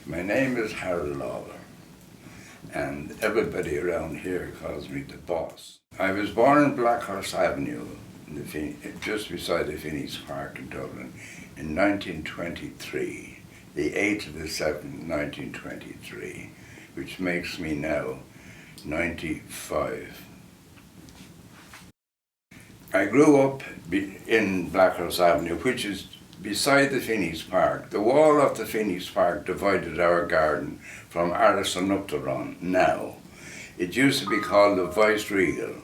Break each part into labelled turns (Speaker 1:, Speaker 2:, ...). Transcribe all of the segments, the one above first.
Speaker 1: My name is Harold Lawlor, and everybody around here calls me the boss. I was born in Blackhorse Avenue, just beside the Phoenix Park in Dublin, in 1923, the 8th of the 7th, 1923, which makes me now 95. I grew up in Blackhorse Avenue, which is beside the Phoenix Park. The wall of the Phoenix Park divided our garden from Arison up to Ron. Now, it used to be called the Vice Regal,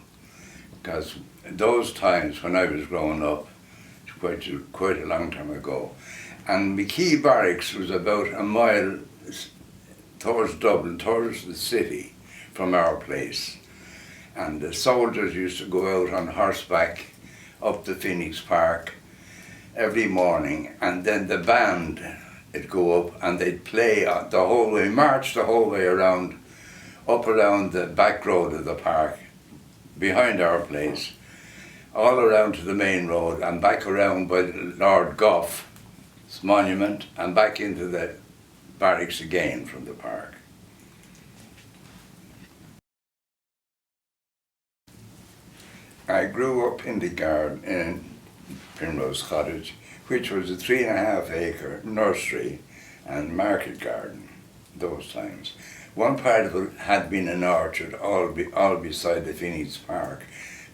Speaker 1: because those times when I was growing up, quite a long time ago, and McKee Barracks was about a mile towards Dublin, towards the city from our place. And the soldiers used to go out on horseback up the Phoenix Park every morning, and then the band would go up and they'd play the whole way, march the whole way around, up around the back road of the park, behind our place, all around to the main road and back around by Lord Gough's monument and back into the barracks again from the park. I grew up in the garden in Primrose Cottage, which was a 3.5-acre nursery and market garden those times. One part of it had been an orchard all beside the Phoenix Park,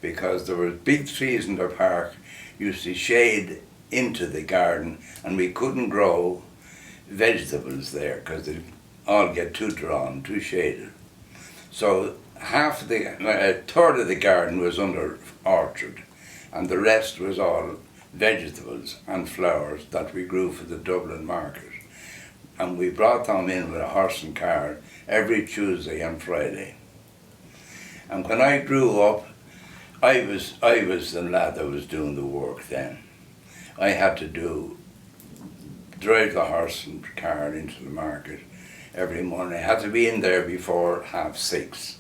Speaker 1: because there were big trees in the park used to shade into the garden, and we couldn't grow vegetables there because they all get too drawn, too shaded. So a third of the garden was under orchard, and the rest was all vegetables and flowers that we grew for the Dublin market. And we brought them in with a horse and cart every Tuesday and Friday. And when I grew up, I was the lad that was doing the work then. I had to drive the horse and cart into the market every morning. I had to be in there before 6:30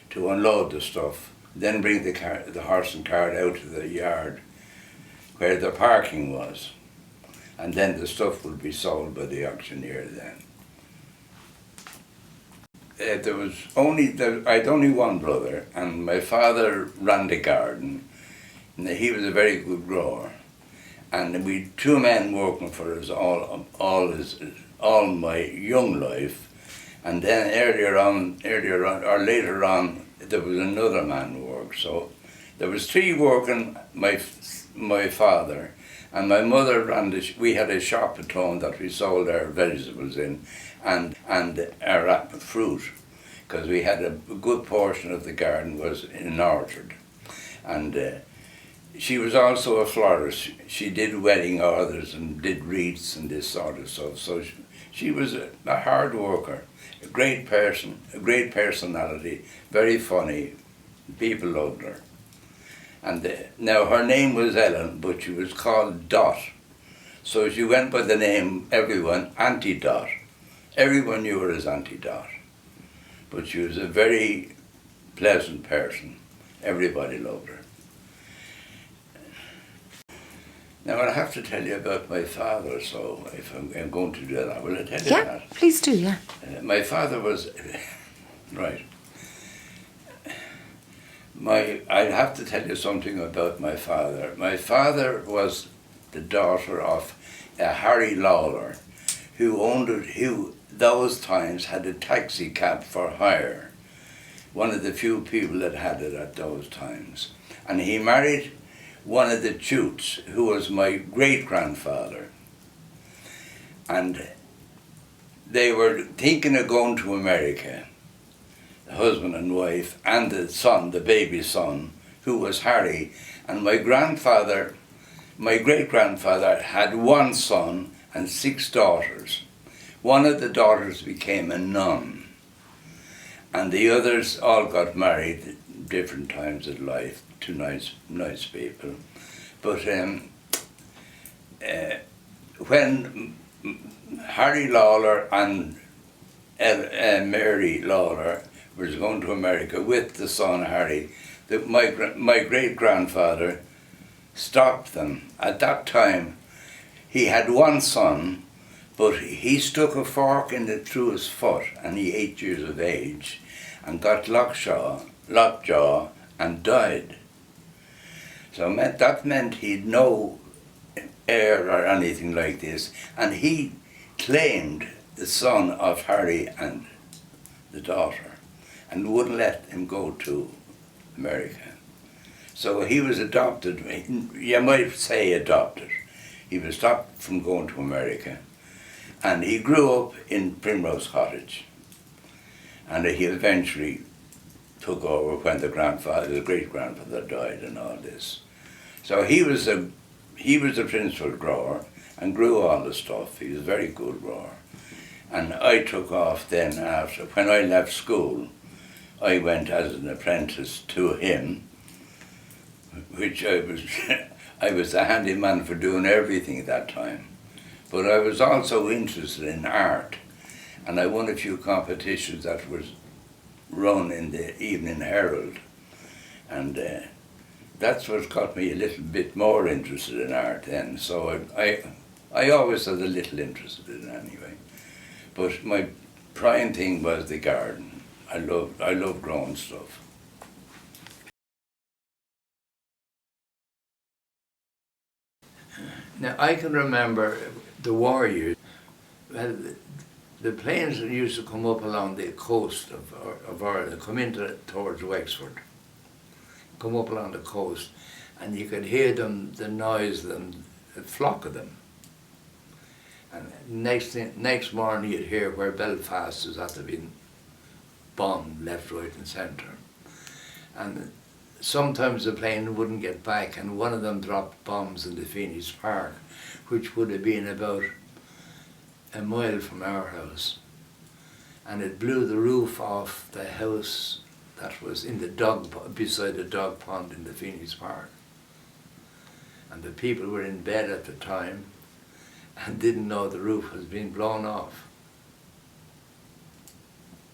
Speaker 1: to unload the stuff, then bring the horse and cart out to the yard where the parking was, and then the stuff would be sold by the auctioneer then. I had only one brother, and my father ran the garden, and he was a very good grower. And we had 2 men working for us all my young life, and then later on, there was another man who worked. So there was 3 working, my father, and my mother ran we had a shop at home that we sold our vegetables in, and our fruit, because we had a good portion of the garden was in an orchard. And she was also a florist. She did wedding orders and did wreaths and this sort of stuff. So she was a hard worker, a great person, a great personality, very funny. People loved her. And now her name was Ellen, but she was called Dot. So she went by the name, everyone, Auntie Dot. Everyone knew her as Auntie Dot. But she was a very pleasant person. Everybody loved her. Now I'll have to tell you about my father, so if I'm going to do that, will I tell you that?
Speaker 2: Yeah, please do, yeah.
Speaker 1: My father was, right. I'd have to tell you something about my father. My father was the daughter of Harry Lawlor, who those times had a taxi cab for hire. One of the few people that had it at those times. And he married one of the Toots, who was my great-grandfather. And they were thinking of going to America, the husband and wife, and the son, the baby son, who was Harry. And my great-grandfather had 1 son and 6 daughters. One of the daughters became a nun, and the others all got married at different times of life to nice people. But when Harry Lawlor and Mary Lawlor was going to America with the son Harry, my great-grandfather stopped them. At that time, he had 1 son, But he stuck a fork in it through his foot, and he 8 years of age, and got lockjaw, and died. So that meant he'd no heir or anything like this, and he claimed the son of Harry and the daughter, and wouldn't let him go to America. So he was adopted, you might say adopted. He was stopped from going to America, and he grew up in Primrose Cottage, and he eventually took over when the great-grandfather died and all this. So he was the principal grower and grew all the stuff. He was a very good grower. And I took off then after. When I left school, I went as an apprentice to him, which I was I was the handyman for doing everything at that time. But I was also interested in art, and I won a few competitions that was run in the Evening Herald, and that's what got me a little bit more interested in art then. So I always was a little interested in it anyway. But my prime thing was the garden. I love growing stuff. Now I can remember the war years. Well, the planes that used to come up along the coast of Ireland, come into towards Wexford, come up along the coast, and you could hear them, the noise of them, a flock of them. And next morning you'd hear where Belfast was after being bombed left, right and centre. And sometimes the plane wouldn't get back, and one of them dropped bombs in the Phoenix Park, which would have been about a mile from our house. And it blew the roof off the house that was in the beside the dog pond in the Phoenix Park. And the people were in bed at the time and didn't know the roof was being blown off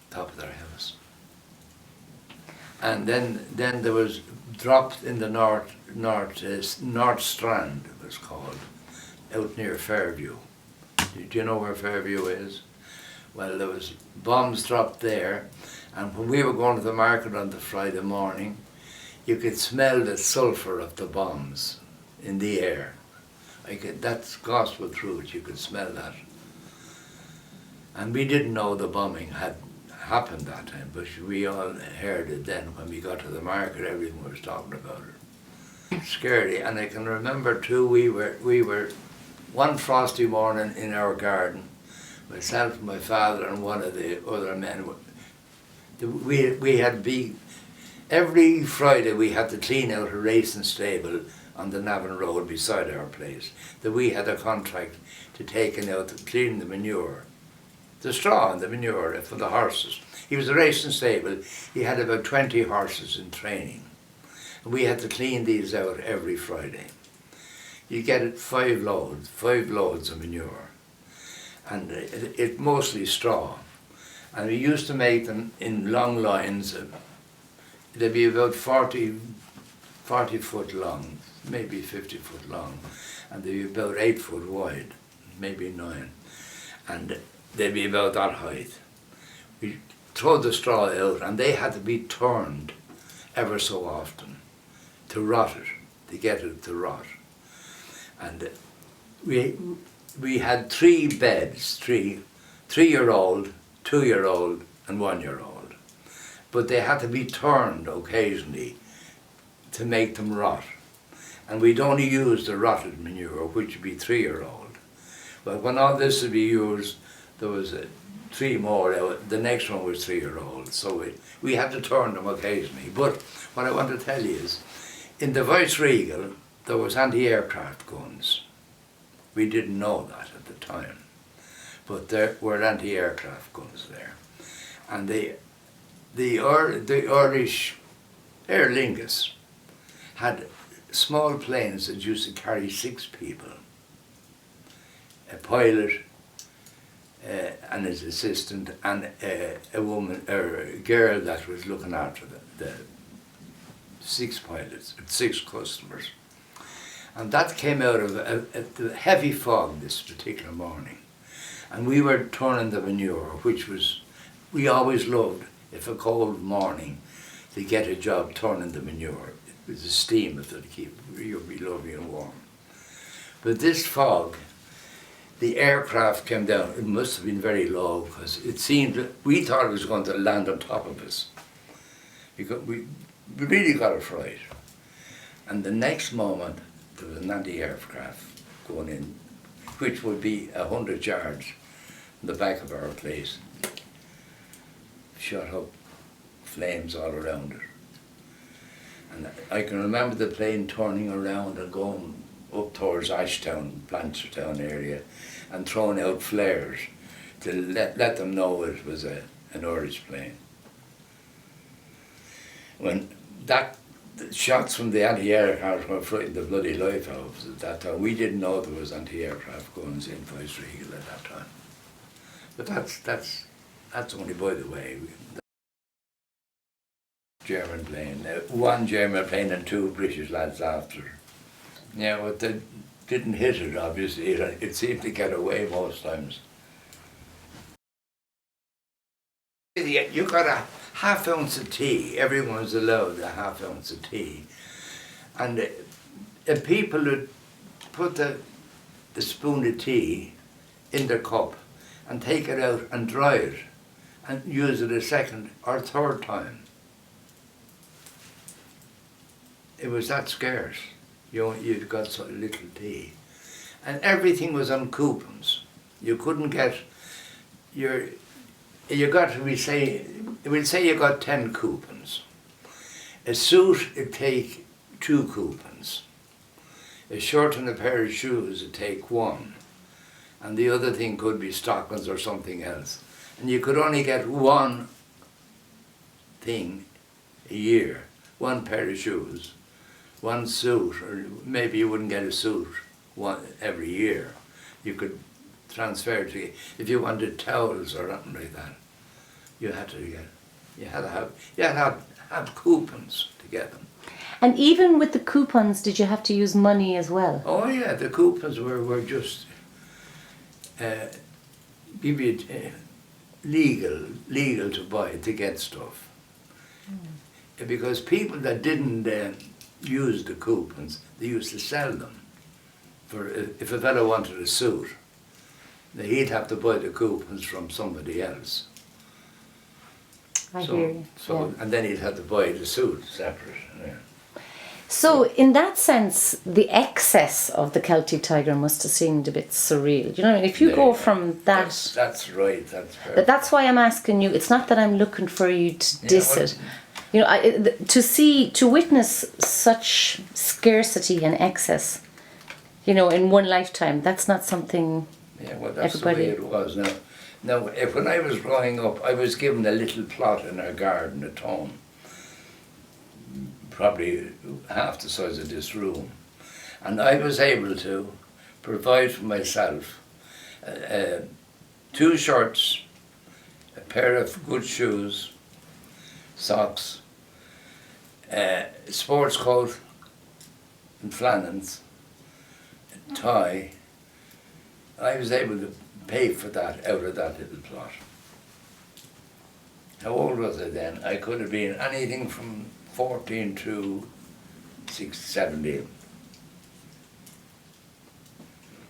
Speaker 1: top of their house. And then there was dropped in the North Strand, it was called, out near Fairview. Do you know where Fairview is? Well, there was bombs dropped there, and when we were going to the market on the Friday morning, you could smell the sulphur of the bombs in the air. That's gospel truth, you could smell that. And we didn't know the bombing had happened that time, but we all heard it then when we got to the market. Everyone was talking about it. Scary. And I can remember too, we were one frosty morning in our garden, myself, my father and one of the other men, we had every Friday we had to clean out a racing stable on the Navan Road beside our place, that we had a contract to take out to clean the manure, the straw and the manure for the horses. He was a racing stable. He had about 20 horses in training. And we had to clean these out every Friday. You get it 5 loads of manure. And it mostly straw. And we used to make them in long lines. They'd be about 40 foot long, maybe 50 foot long. And they'd be about 8 foot wide, maybe 9. And they'd be about that height. We throw the straw out, and they had to be turned ever so often to rot it, to get it to rot. And we had 3 beds, 3-year-old, 2-year-old, and 1-year-old. But they had to be turned occasionally to make them rot. And we'd only use the rotted manure, which would be 3-year-old. But when all this would be used, there was 3 more. The next one was 3-year-old. So we had to turn them occasionally. But what I want to tell you is, in the Vice-Regal, there was anti-aircraft guns. We didn't know that at the time. But there were anti-aircraft guns there. And the Irish Aer Lingus had small planes that used to carry 6 people. A pilot, and his assistant, and a woman, or a girl that was looking after the 6 pilots, 6 customers. And that came out of the heavy fog this particular morning. And we were turning the manure, which was, we always loved, if a cold morning, to get a job turning the manure. It was the steam that would keep you be lovely and warm. But this fog, the aircraft came down. It must have been very low because it seemed, we thought it was going to land on top of us. Because we really got a fright. And the next moment, there was an anti-aircraft going in, which would be 100 yards from the back of our place. Shot up, flames all around it. And I can remember the plane turning around and going up towards Ashtown, Blanchardstown area, and throwing out flares to let them know it was an Irish plane. When the shots from the anti-aircraft were frightened the bloody life out of us at that time. We didn't know there was anti-aircraft guns in Vice-Regal at that time. But that's only by the way. German plane, one German plane and two British lads after. Yeah, but they didn't hit it, obviously. It seemed to get away most times. You got a half ounce of tea. Everyone's allowed a half ounce of tea. And people would put the spoon of tea in the cup and take it out and dry it and use it a second or third time. It was that scarce. You'd got so little tea. And everything was on coupons. You couldn't get you got to be say, it would say you got 10 coupons. A suit would take 2 coupons. A shirt and a pair of shoes would take 1. And the other thing could be stockings or something else. And you could only get 1 thing a year, 1 pair of shoes, 1 suit, or maybe you wouldn't get a suit every year. You could transfer to, if you wanted towels or something like that, you had to have coupons to get them.
Speaker 2: And even with the coupons, did you have to use money as well?
Speaker 1: Oh yeah, the coupons were just give you legal to buy, to get stuff. Because people that didn't use the coupons, they used to sell them. For if a fellow wanted a suit, he'd have to buy the coupons from somebody else.
Speaker 2: I hear you.
Speaker 1: So, yeah. And then he'd have to buy the suit separate. Yeah.
Speaker 2: So in that sense, the excess of the Celtic Tiger must have seemed a bit surreal. You know, if you go from that...
Speaker 1: That's right, that's fair.
Speaker 2: But that's why I'm asking you. It's not that I'm looking for you to diss it. You know, to witness such scarcity and excess, you know, in one lifetime, that's not something
Speaker 1: that's
Speaker 2: everybody...
Speaker 1: the way it was. Now, when I was growing up, I was given a little plot in our garden at home, probably half the size of this room, and I was able to provide for myself 2 shirts, a pair of good shoes, socks, sports coat and flannels, a tie. I was able to pay for that out of that little plot. How old was I then? I could have been anything from 14 to 17.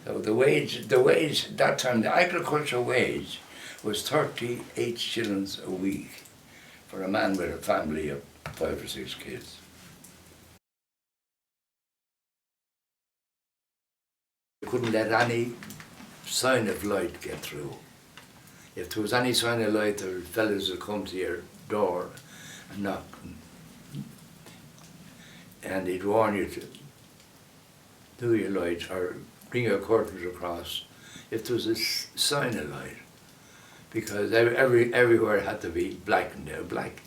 Speaker 1: So the wage that time, the agricultural wage was 38 shillings a week for a man with a family of 5 or 6 kids. You couldn't let any sign of light get through. If there was any sign of light, the fellas would come to your door and knock, and he'd warn you to do your light or bring your curtains across if there was a sign of light, because everywhere had to be blackened out, blackout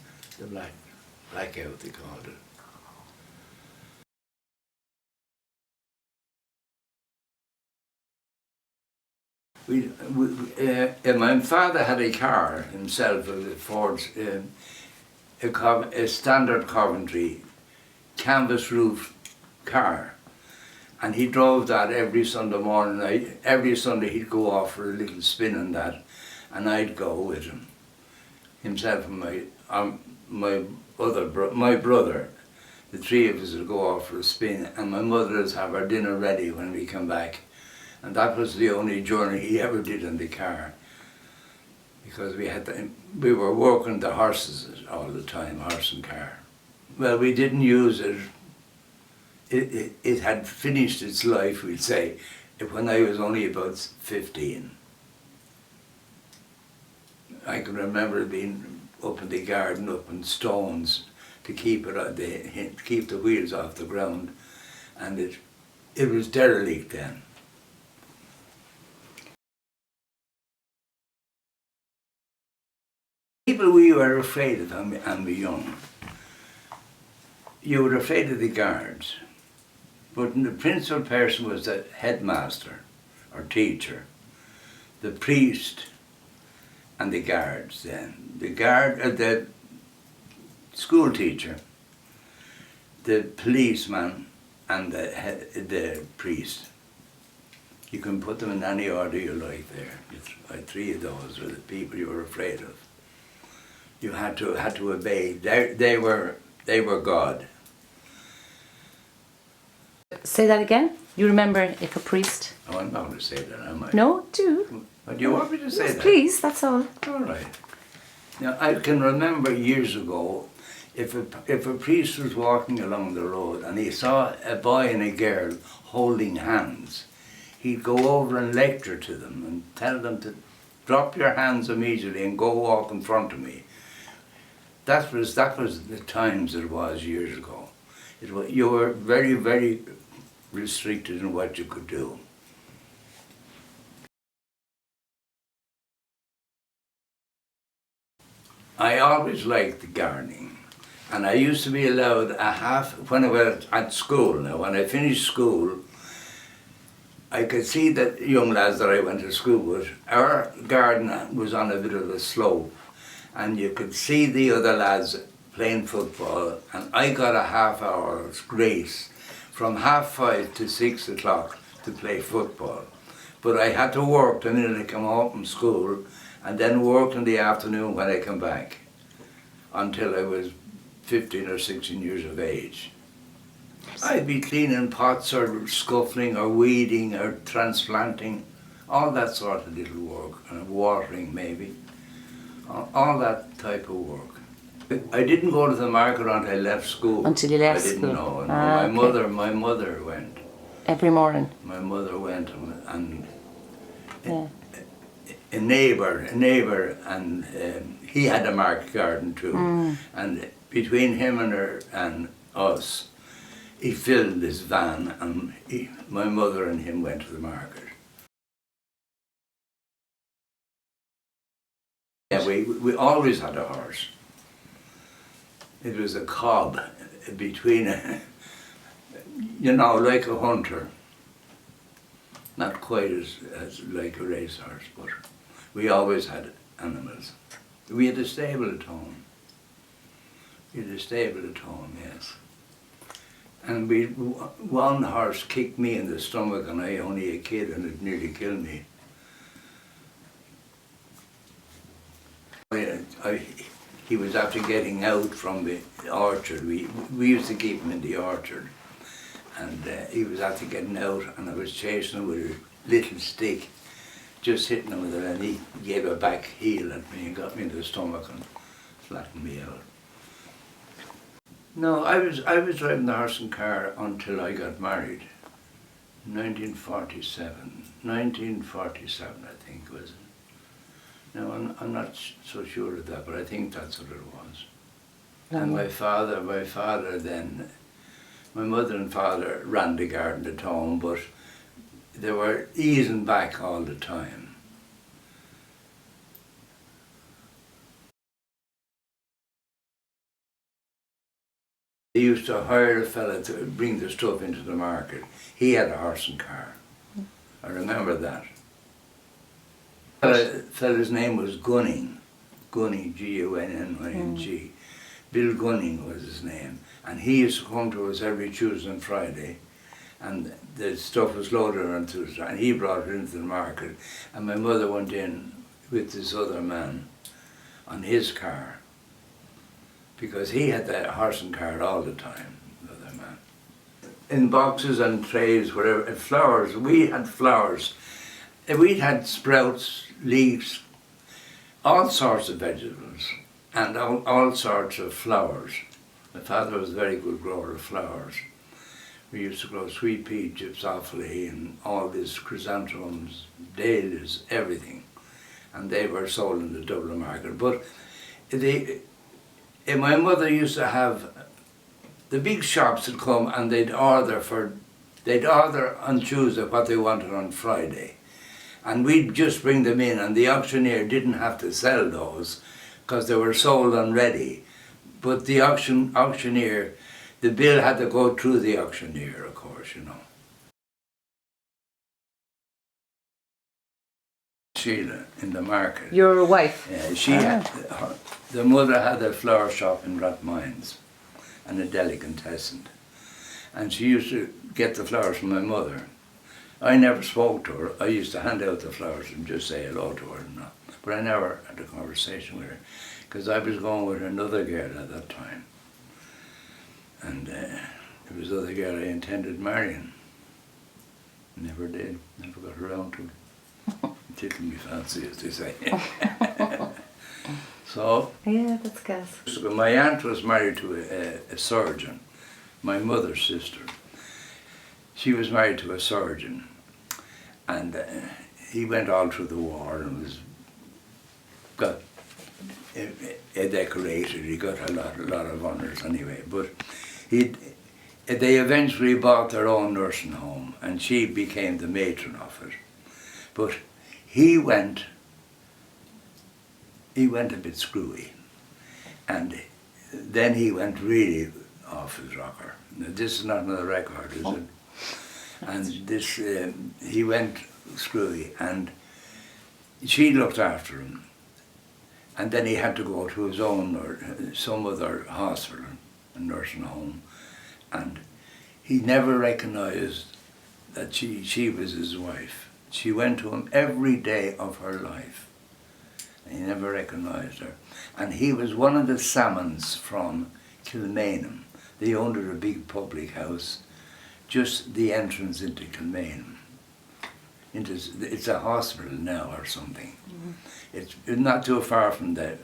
Speaker 1: they called it. My father had a car himself, a Ford, a standard Coventry canvas roof car, And he drove that every Sunday morning. Every Sunday he'd go off for a little spin on that, and I'd go with him. Himself and my brother, the three of us would go off for a spin, and my mother would have our dinner ready when we come back. And that was the only journey he ever did in the car, because we were working the horses all the time, horse and car. Well, we didn't use it. It had finished its life, we'd say, when I was only about 15. I can remember being up in the garden, up in stones, to keep keep the wheels off the ground, and it was derelict then. People we were afraid of, and we young. You were afraid of the guards, but the principal person was the headmaster or teacher, the priest, and the guards. Then the school teacher, the policeman, and the priest. You can put them in any order you like there. Three of those were the people you were afraid of. You had to obey. They were God.
Speaker 2: Say that again? You remember if a priest?
Speaker 1: Oh, I'm not going to say that, am I?
Speaker 2: No, do.
Speaker 1: Do you want me to say
Speaker 2: Yes,
Speaker 1: that?
Speaker 2: please, that's all.
Speaker 1: All right. Now, I can remember years ago, if a priest was walking along the road and he saw a boy and a girl holding hands, he'd go over and lecture to them and tell them to drop your hands immediately and go walk in front of me. That was the times it was years ago. You were very, very restricted in what you could do. I always liked the gardening, and I used to be allowed when I was at school. Now, when I finished school, I could see that young lads that I went to school with, our garden was on a bit of a slope, and you could see the other lads playing football, and I got a half hour's grace from 5:30 to 6 o'clock to play football. But I had to work the minute I come home from school, and then work in the afternoon when I come back, until I was 15 or 16 years of age. I'd be cleaning pots or scuffling or weeding or transplanting, all that sort of little work, and watering maybe, all that type of work. I didn't go to the market until I left school.
Speaker 2: Until you left school?
Speaker 1: I didn't know. My mother went.
Speaker 2: Every morning?
Speaker 1: My mother went, and
Speaker 2: Yeah.
Speaker 1: a neighbour, and he had a market garden too. And between him and us, he filled this van, and my mother and him went to the market. Yeah, we always had a horse. It was a cob between like a hunter. Not quite as like a racehorse, but we always had animals. We had a stable at home. Yes. And one horse kicked me in the stomach, and I only a kid, and it nearly killed me. He was after getting out from the orchard. We used to keep him in the orchard, and he was after getting out, and I was chasing him with a little stick, just hitting him with it, and he gave a back heel at me and got me in the stomach and flattened me out. No, I was driving the horse and car until I got married. 1947, I think was it. No, I'm not so sure of that, but I think that's what it was. And my father then, my mother and father ran the garden at home, but they were easing back all the time. They used to hire a fella to bring the stuff into the market. He had a horse and car. I remember that. The fella's name was Gunning, G-U-N-N-I-N-G. Bill Gunning was his name, and he used to come to us every Tuesday and Friday, and the stuff was loaded onto it, and he brought it into the market, and my mother went in with this other man on his car, because he had the horse and cart all the time, the other man. In boxes and trays, whatever, flowers, we had flowers. We'd had sprouts, leeks, all sorts of vegetables, and all sorts of flowers. My father was a very good grower of flowers. We used to grow sweet pea, gypsophyllae, and all this, chrysanthemums, dahlias, everything. And they were sold in the Dublin market. But my mother used to have, the big shops would come and they'd order on Tuesday what they wanted on Friday. And we'd just bring them in, and the auctioneer didn't have to sell those because they were sold and ready. But the auctioneer, the bill had to go through the auctioneer, of course, you know. Sheila in the market.
Speaker 2: Your wife?
Speaker 1: The mother had a flower shop in Rathmines and a delicatessen. And she used to get the flowers from my mother. I never spoke to her. I used to hand out the flowers and just say hello to her and that. But I never had a conversation with her because I was going with another girl at that time. And it was the other girl I intended marrying. Never did. Never got around to it. Tickled me fancy, as they say. So,
Speaker 2: yeah, that's gas.
Speaker 1: My aunt was married to a surgeon, my mother's sister. She was married to a surgeon, and he went all through the war and got decorated. He got a lot of honours anyway. But they eventually bought their own nursing home, and she became the matron of it. But he went a bit screwy, and then he went really off his rocker. Now, this is not on the record, is it? And this, he went screwy, and she looked after him, and then he had to go to his own or some other hospital, a nursing home, and he never recognised that she was his wife. She went to him every day of her life. He never recognised her. And he was one of the Salmons from Kilmainham. They owned a big public house, just the entrance into Kilmainham. It's a hospital now or something. Mm-hmm. It's not too far from the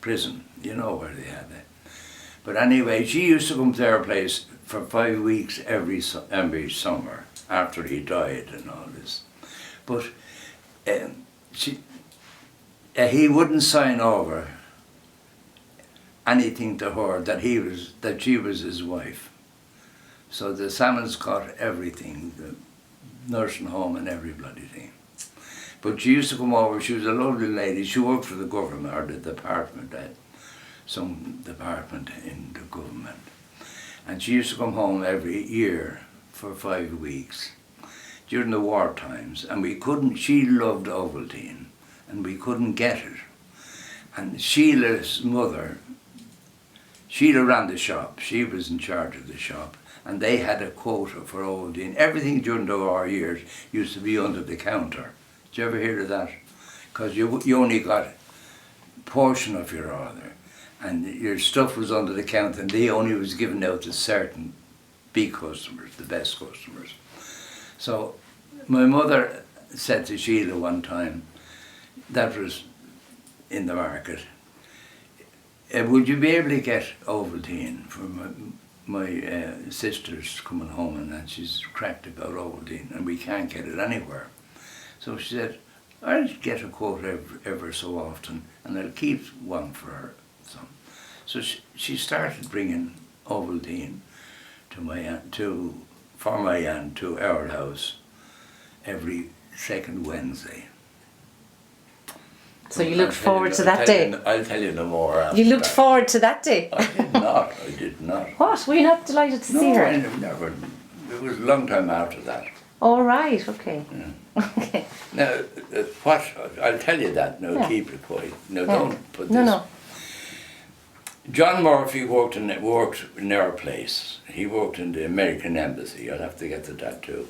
Speaker 1: prison, you know where they had it. But anyway, she used to come to our place for 5 weeks every summer after he died and all this. But he wouldn't sign over anything to her that she was his wife. So the Salmons got everything, the nursing home and every bloody thing. But she used to come over. She was a lovely lady. She worked for the government, or the department, some department in the government. And she used to come home every year for 5 weeks during the war times, and she loved Ovaltine, and we couldn't get it. And Sheila's mother, Sheila ran the shop. She was in charge of the shop, and they had a quota for Ovaltine. Everything during the war years used to be under the counter. Did you ever hear of that? Because you only got a portion of your order, and your stuff was under the counter, and they only was given out to certain big customers, the best customers. So my mother said to Sheila one time, that was in the market, would you be able to get Ovaltine for my sister's coming home, and that she's cracked about Ovaltine and we can't get it anywhere. So she said, I'll get a quote ever so often, and I'll keep one for her. So she started bringing Ovaltine for my aunt to our house every second Wednesday.
Speaker 2: So you looked forward to that day?
Speaker 1: I'll tell you no more after
Speaker 2: You looked forward to that day?
Speaker 1: I did not.
Speaker 2: What? Were you not delighted to see her?
Speaker 1: No, I never. It was a long time after that.
Speaker 2: All right, okay.
Speaker 1: Yeah.
Speaker 2: Okay.
Speaker 1: Now, I'll tell you that, no, yeah. Keep it quiet. No, yeah. Don't put this.
Speaker 2: No.
Speaker 1: John Murphy worked in our place. He worked in the American Embassy. I'll have to get to that too.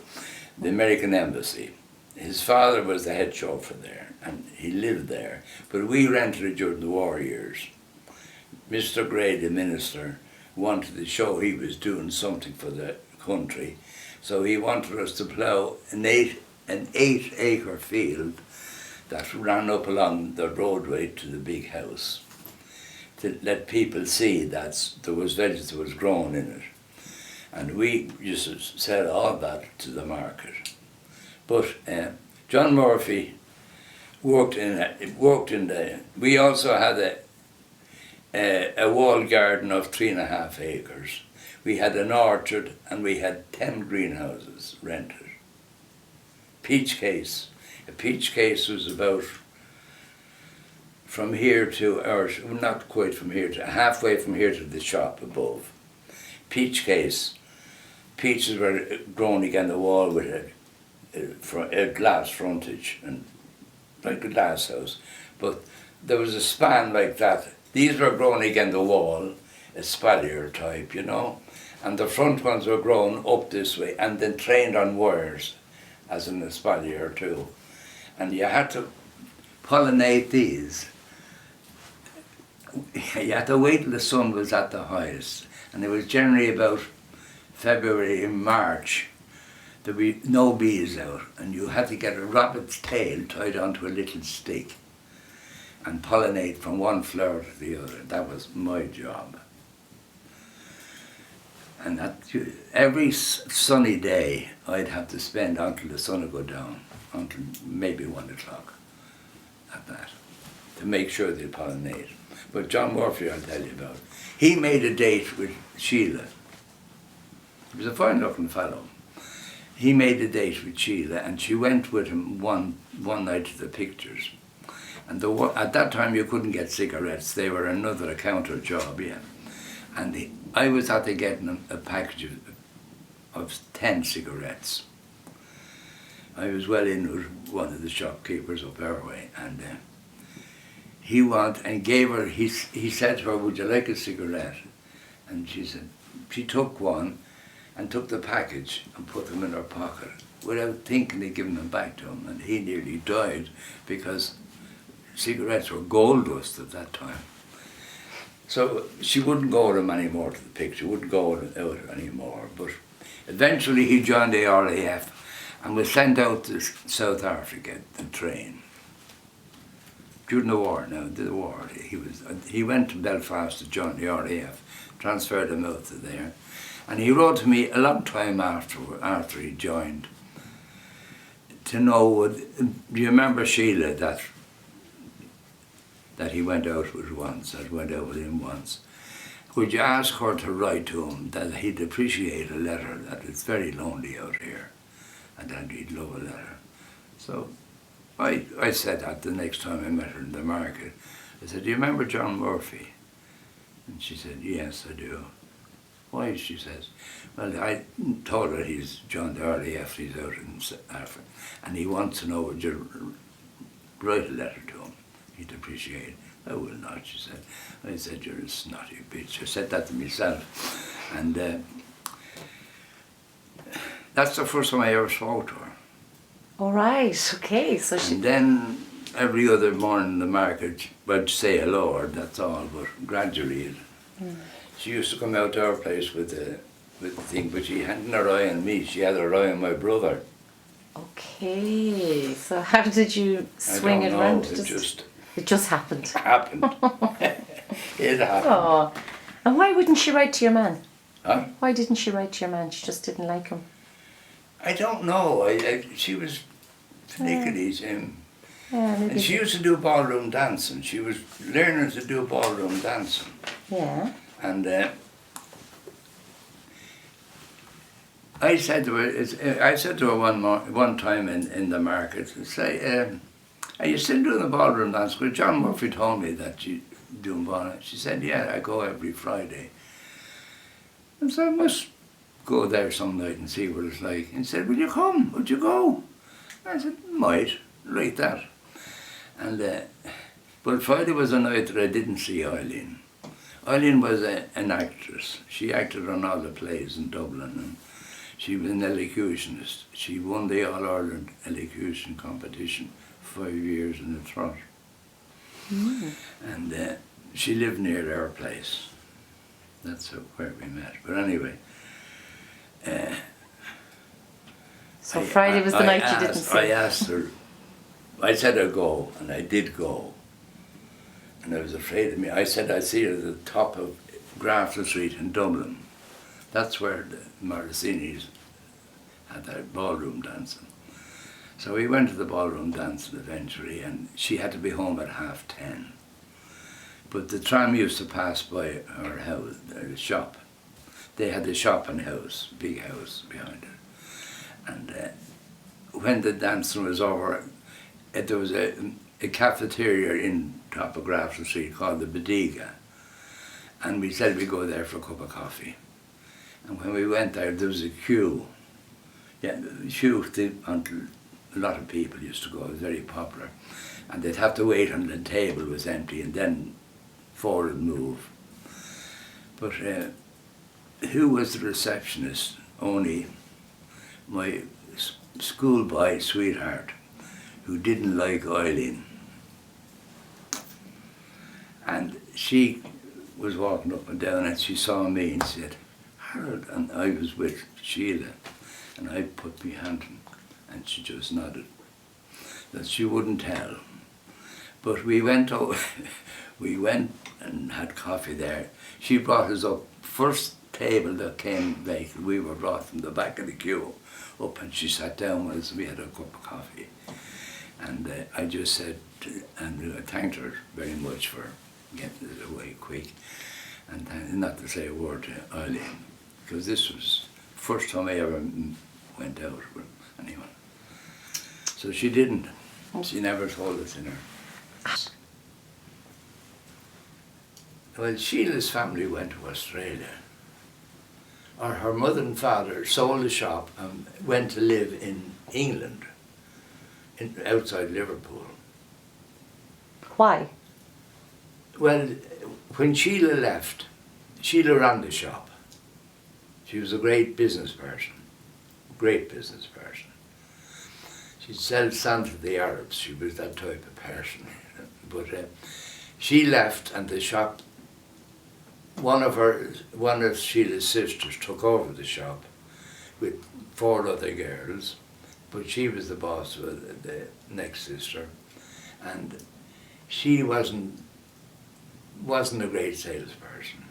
Speaker 1: The American Embassy. His father was the head chauffeur there, and he lived there. But we rented it during the war years. Mr. Gray, the minister, wanted to show he was doing something for the country, so he wanted us to plough an 8-acre field that ran up along the roadway to the big house, to let people see that there was vegetables grown in it. And we used to sell all that to the market. But John Murphy worked in the. We also had a wall garden of 3.5 acres. We had an orchard and we had 10 greenhouses rented. Peach case. A peach case was about from here to, or not quite from here to, halfway from here to the shop above. Peach case. Peaches were grown against the wall with a glass frontage, and like a glass house. But there was a span like that. These were grown against the wall, espalier type, you know. And the front ones were grown up this way and then trained on wires as an espalier too. And you had to pollinate these. You had to wait till the sun was at the highest. And it was generally about February and March. There'd be no bees out, and you had to get a rabbit's tail tied onto a little stick and pollinate from one flower to the other. That was my job. And that, every sunny day I'd have to spend until the sun would go down, until maybe 1 o'clock at that, to make sure they pollinate. But John Murphy, I'll tell you about, he made a date with Sheila. He was a fine looking fellow. He made a date with Sheila, and she went with him one night to the pictures. And at that time you couldn't get cigarettes. They were another counter job, yeah. And I was after getting a package of 10 cigarettes. I was well in with one of the shopkeepers up our way, and he said to her, "Would you like a cigarette?" And she said, she took one and took the package and put them in her pocket without thinking of giving them back to him. And he nearly died because cigarettes were gold dust at that time. So she wouldn't go with him anymore to the picture, wouldn't go out anymore. But eventually he joined the RAF and was sent out to South Africa to train. During the war, he went to Belfast to join the RAF, transferred him out to there. And he wrote to me a long time after he joined to know, do you remember Sheila that he went out with once, that went out with him once? Would you ask her to write to him that he'd appreciate a letter, that it's very lonely out here, and that he'd love a letter? So I said that the next time I met her in the market. I said, do you remember John Murphy? And she said, yes, I do. Why, she says. Well, I told her he's joined the RAF, he's out in Africa, and he wants to know, would you write a letter to him? He'd appreciate it. I will not, she said. I said, you're a snotty bitch. I said that to myself. And that's the first time I ever spoke to her.
Speaker 2: All right, okay. So
Speaker 1: and then every other morning in the market, I'd say hello, or that's all, but gradually she used to come out to our place with the thing, but she hadn't her eye on me, she had her eye on my brother.
Speaker 2: Okay, so how did you swing it around? It just happened.
Speaker 1: Happened. It happened.
Speaker 2: Oh, and why wouldn't she write to your man?
Speaker 1: Huh?
Speaker 2: Why didn't she write to your man? She just didn't like him.
Speaker 1: I don't know. She was finicky. And she used to do ballroom dancing. She was learning to do ballroom dancing.
Speaker 2: Yeah.
Speaker 1: And I said to her one time in the market, are you still doing the ballroom dance? Well, John Murphy told me that you're doing ballroom. She said, yeah, I go every Friday. And so I must go there some night and see what it's like. And he said, will you come? Would you go? I said, might, like that. And but Friday was a night that I didn't see Eileen. Eileen was an actress. She acted on all the plays in Dublin, and she was an elocutionist. She won the All-Ireland elocution competition 5 years in a trot. And she lived near our place. That's where we met. But anyway,
Speaker 2: So Friday was the night you didn't see.
Speaker 1: I asked her, I said I'd go, and I did go. And I was afraid of me. I said I'd see her at the top of Grafton Street in Dublin. That's where the Morricinis had their ballroom dancing. So we went to the ballroom dancing eventually, and she had to be home at 10:30. But the tram used to pass by her house, her shop. They had a shop and house, big house behind it. And when the dancing was over, there was a cafeteria in top of Grafton Street called the Bodega. And we said we'd go there for a cup of coffee. And when we went there was a queue. Yeah, a queue until a lot of people used to go. It was very popular. And they'd have to wait until the table was empty and then forward and move. But who was the receptionist? Only my schoolboy sweetheart, who didn't like Eileen. And she was walking up and down and she saw me and said, Harold, and I was with Sheila, and I put my hand in, and she just nodded. That she wouldn't tell. But we went over, we went and had coffee there. She brought us up, first table that came vacant, we were brought from the back of the queue up, and she sat down with us, we had a cup of coffee. And I just said, and I thanked her very much for getting it away quick, and not to say a word to Eileen, because this was the first time I ever went out with anyone. So she didn't. She never told us in her. Well, Sheila's family went to Australia. Or her mother and father sold a shop and went to live in England, outside Liverpool.
Speaker 2: Why?
Speaker 1: Well, when Sheila left, Sheila ran the shop. She was a great business person. She'd sell sand to the Arabs. She was that type of person. But she left, and the shop, one of Sheila's sisters took over the shop with 4 other girls, but she was the boss of the next sister, and she wasn't a great salesperson,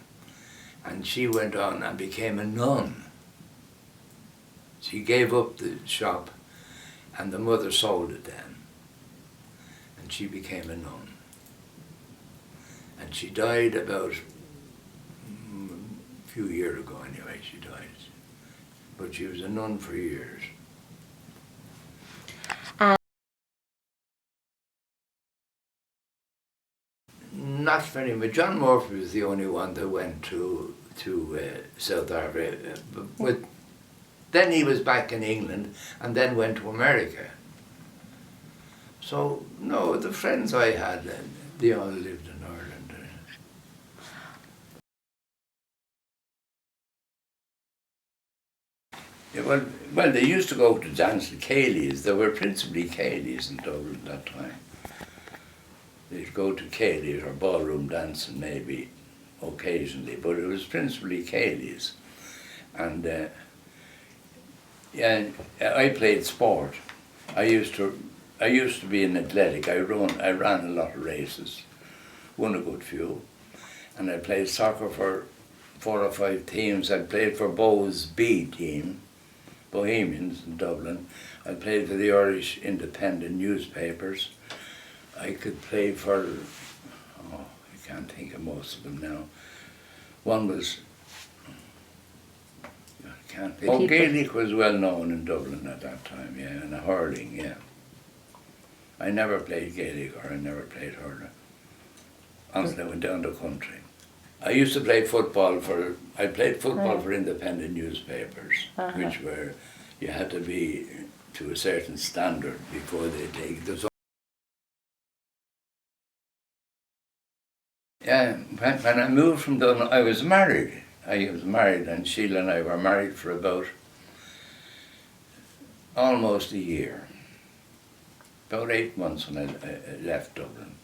Speaker 1: and she went on and became a nun. She gave up the shop, and the mother sold it then, and she became a nun. And she died about a few years ago anyway, she died. But she was a nun for years. Not very much. John Murphy was the only one that went to South Africa. But then he was back in England and then went to America. So, no, the friends I had, they all lived in Ireland. Yeah, well, they used to go to dance at Cayley's. There were principally Cayley's in Dublin at that time. They'd go to Cayley's or ballroom dancing maybe occasionally, but it was principally Cayley's. And yeah, I played sport. I used to be an athletic. I ran a lot of races, won a good few, and I played soccer for 4 or 5 teams. I played for Bowes B team, Bohemians in Dublin. I played for the Irish independent newspapers. I could play for, I can't think of most of them now. One was, I can't think. Gaelic was well known in Dublin at that time, yeah, and hurling, yeah. I never played Gaelic or I never played hurling until I went down the country. I used to play football for independent newspapers, which were, you had to be to a certain standard before they take it. when I moved from Dublin, I was married. I was married, and Sheila and I were married for about almost a year. About 8 months when I left Dublin.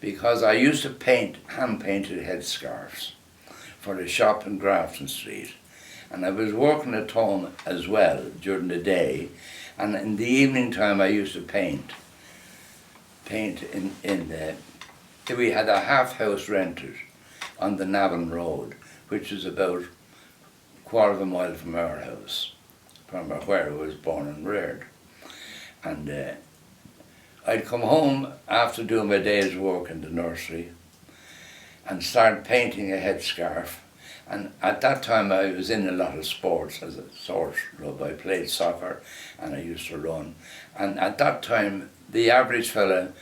Speaker 1: Because I used to paint hand-painted headscarves for a shop in Grafton Street. And I was working at home as well during the day. And in the evening time I used to paint in the... We had a half-house rented on the Navan Road, which is about a quarter of a mile from our house, from where I was born and reared. And I'd come home after doing my day's work in the nursery and start painting a headscarf. And at that time I was in a lot of sports as a sort of. I played soccer and I used to run. And at that time the average fella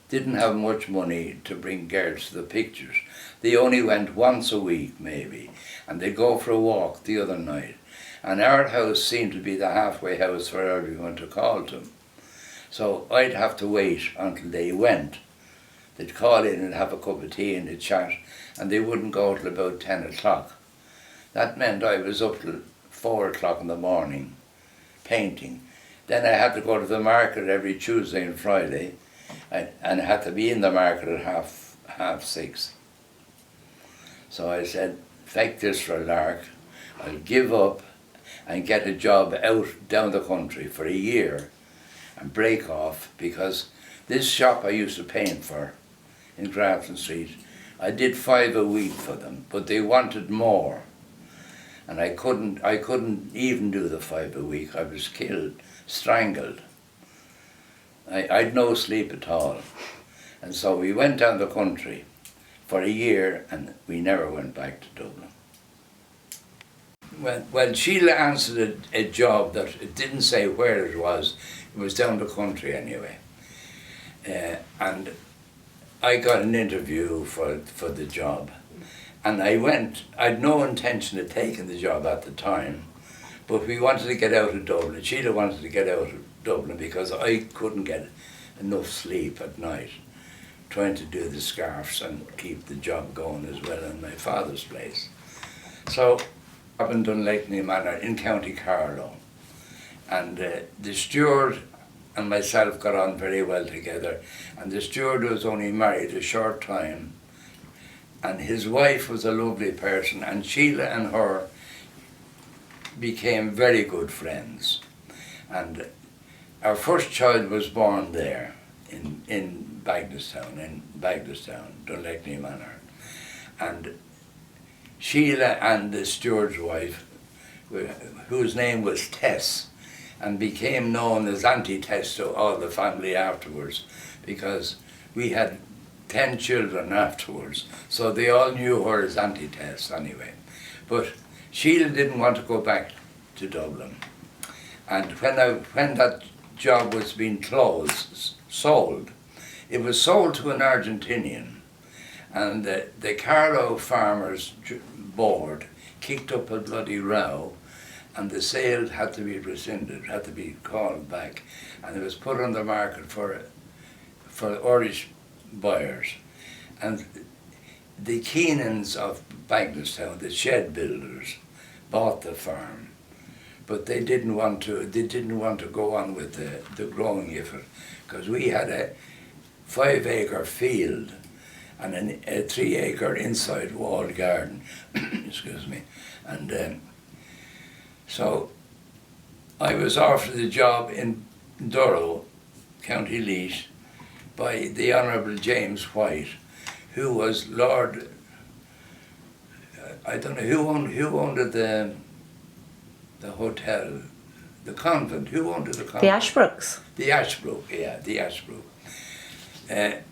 Speaker 1: didn't have much money to bring girls to the pictures. They only went once a week maybe, and they'd go for a walk the other night. And our house seemed to be the halfway house for everyone to call to. So I'd have to wait until they went. They'd call in and have a cup of tea and they'd chat, and they wouldn't go till about 10 o'clock. That meant I was up till 4 o'clock in the morning painting. Then I had to go to the market every Tuesday and Friday, and I had to be in the market at half 6. So I said, "Feck this for a lark, I'll give up and get a job out down the country for a year and break off, because this shop I used to paint for in Grafton Street, I did 5 a week for them, but they wanted more. And I couldn't even do the 5 a week. I was killed, strangled. I'd no sleep at all. And so we went down the country for a year and we never went back to Dublin. Well, Sheila answered a job that it didn't say where it was down the country anyway. And I got an interview for the job. And I went. I'd no intention of taking the job at the time, but we wanted to get out of Dublin. Sheila wanted to get out of Dublin because I couldn't get enough sleep at night trying to do the scarves and keep the job going as well in my father's place. So up in Dunleithney Manor in County Carlow. And the steward and myself got on very well together, and the steward was only married a short time, and his wife was a lovely person, and Sheila and her became very good friends. And our first child was born there in Bagnestown, Dunleithney Manor. And Sheila and the steward's wife, whose name was Tess, and became known as Auntie Tess to all the family afterwards, because we had 10 children afterwards, so they all knew her as Auntie Tess anyway. But Sheila didn't want to go back to Dublin. And when that job was being sold, it was sold to an Argentinian, and the Carlow Farmers Board kicked up a bloody row, and the sale had to be rescinded, had to be called back, and it was put on the market for Irish buyers. And the Keenans of Bagnestown, the shed builders, bought the farm, but they didn't want to go on with the growing of it, because we had a 5-acre field and a 3-acre inside walled garden. Excuse me. And so I was offered the job in Durrow, County Leash, by the Honourable James White, who was Lord. I don't know who owned the hotel, the convent. Who owned the convent?
Speaker 2: The Ashbrooks.
Speaker 1: The Ashbrook, yeah, the Ashbrook. The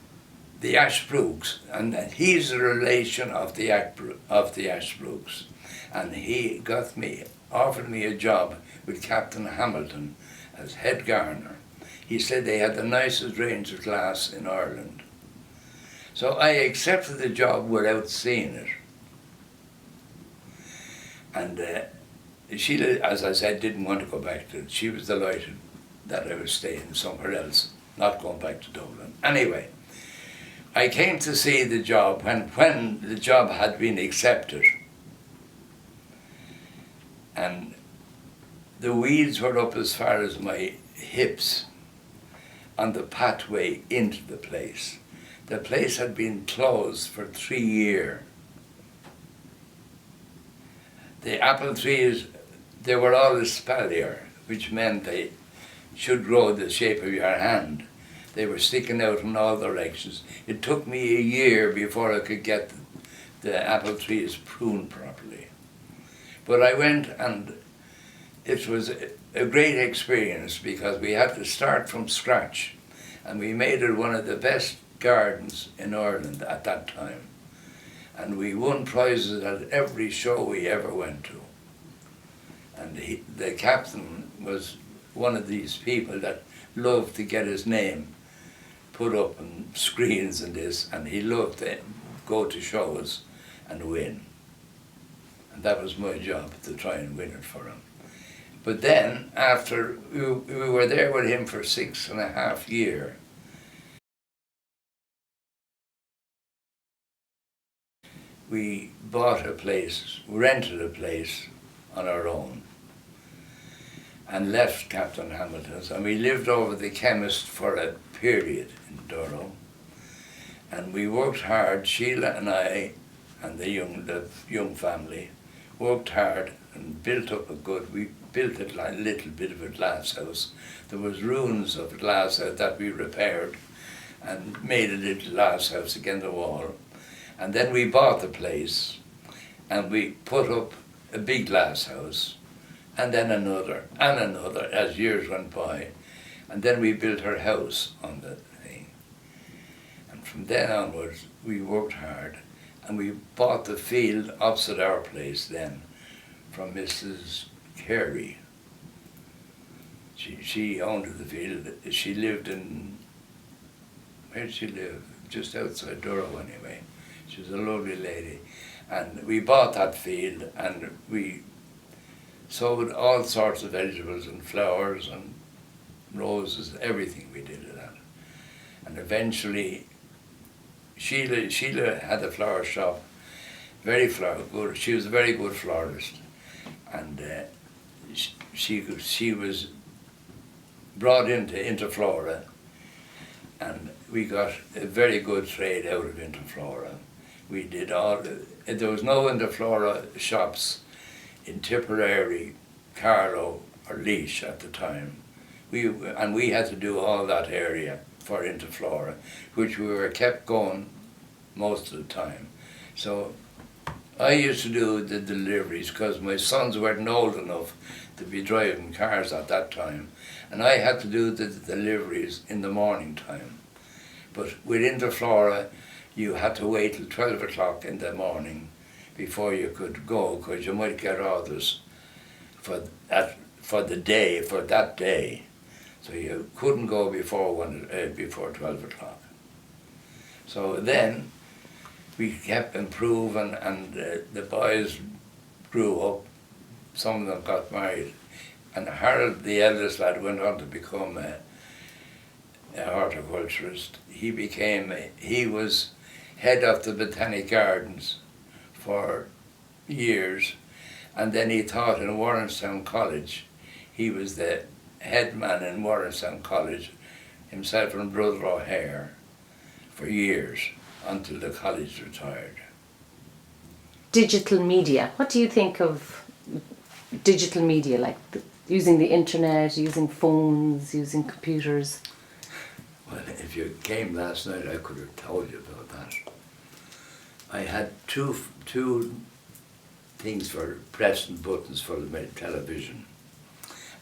Speaker 1: Ashbrooks, and he's a relation of the Ashbrooks, and he offered me a job with Captain Hamilton as head gardener. He said they had the nicest range of glass in Ireland. So I accepted the job without seeing it. And Sheila, as I said, didn't want to go back to it. She was delighted that I was staying somewhere else, not going back to Dublin. Anyway, I came to see the job when the job had been accepted, and the weeds were up as far as my hips on the pathway into the place. The place had been closed for 3 years. The apple trees, they were all espalier, which meant they should grow the shape of your hand. They were sticking out in all directions. It took me a year before I could get the apple trees pruned properly. But I went, and it was a great experience because we had to start from scratch, and we made it one of the best gardens in Ireland at that time. And we won prizes at every show we ever went to. And the captain was one of these people that loved to get his name put up on screens and this, and he loved to go to shows and win. And that was my job, to try and win it for him. But then, after we were there with him for 6.5 years, we bought a place, rented a place on our own, and left Captain Hamilton's, and we lived over the chemist for a period in Durrow. And we worked hard, Sheila and I and the young family worked hard and built up we built a little bit of a glass house. There was ruins of a glass house that we repaired and made a little glass house against the wall. And then we bought the place and we put up a big glass house, and then another and another as years went by. And then we built her house on the thing. And from then onwards, we worked hard, and we bought the field opposite our place then from Mrs. Carey. She owned the field. She lived in, where did she live? Just outside Durrow anyway. She was a lovely lady. And we bought that field, and we sowed all sorts of vegetables and flowers and roses, everything we did with that. And eventually, Sheila had a flower shop, very good. She was a very good florist, and she was brought into Interflora, and we got a very good trade out of Interflora. We did there was no Interflora shops in Tipperary, Carlow or Laois at the time. We had to do all that area for Interflora, which we were kept going most of the time. So I used to do the deliveries because my sons weren't old enough to be driving cars at that time, and I had to do the deliveries in the morning time. But with Interflora, you had to wait till 12 o'clock in the morning before you could go, because you might get orders for that day. So you couldn't go before 12 o'clock. So then we kept improving, and the boys grew up. Some of them got married, and Harold, the eldest lad, went on to become a horticulturist. He was head of the Botanic Gardens for years, and then he taught in Warrenstown College. He was the head man in Warrenstown College, himself and Brother O'Hare, for years, until the college retired.
Speaker 2: Digital media. What do you think of digital media, like using the internet, using phones, using computers?
Speaker 1: Well, if you came last night, I could have told you about that. I had two things for pressing buttons for the television,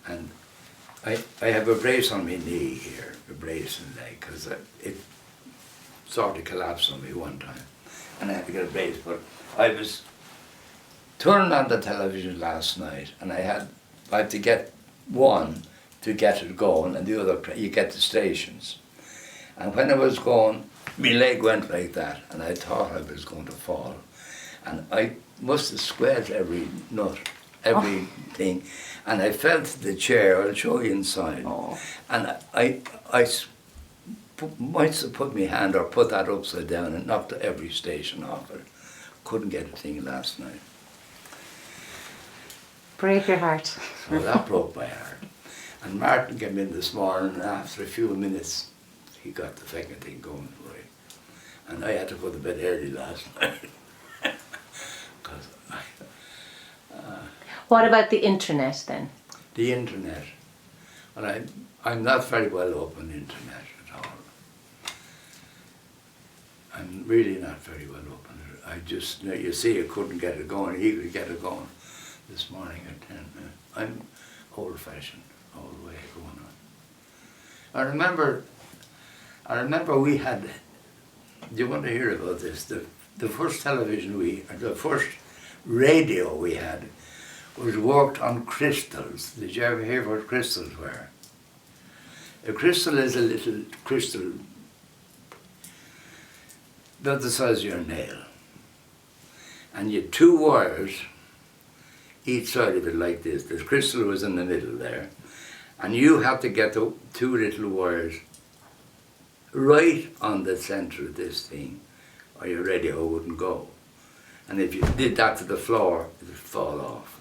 Speaker 1: and I have a brace on my knee here, a brace in the leg, because it sort of collapsed on me one time, and I had to get a brace. But I was turning on the television last night, and I had to get one to get it going, and the other, you get the stations. And when I was going, my leg went like that, and I thought I was going to fall. And I must have squared every nut, everything. And I felt the chair, I'll show you inside.
Speaker 2: Oh.
Speaker 1: And I
Speaker 3: might have put my hand or put that upside down and knocked every station off it. Couldn't get a thing last night.
Speaker 2: Break your heart.
Speaker 3: So that broke my heart. And Martin came in this morning, and after a few minutes, he got the fucking thing going right. And I had to go to bed early last night. Because
Speaker 2: What about the internet then?
Speaker 3: the internet, well, I'm not very well up on the internet at all. I'm really not very well up on it. I just, you see, I couldn't get it going. He could get it going this morning at 10. I'm old-fashioned all the way going on. I remember we had, do you want to hear about this? The first television the first radio we had was worked on crystals. Did you ever hear what crystals were? A crystal is a little crystal about the size of your nail. And you had 2 wires each side of it like this. The crystal was in the middle there. And you had to get the 2 little wires right on the center of this thing, or your radio wouldn't go. And if you did that to the floor, it would fall off.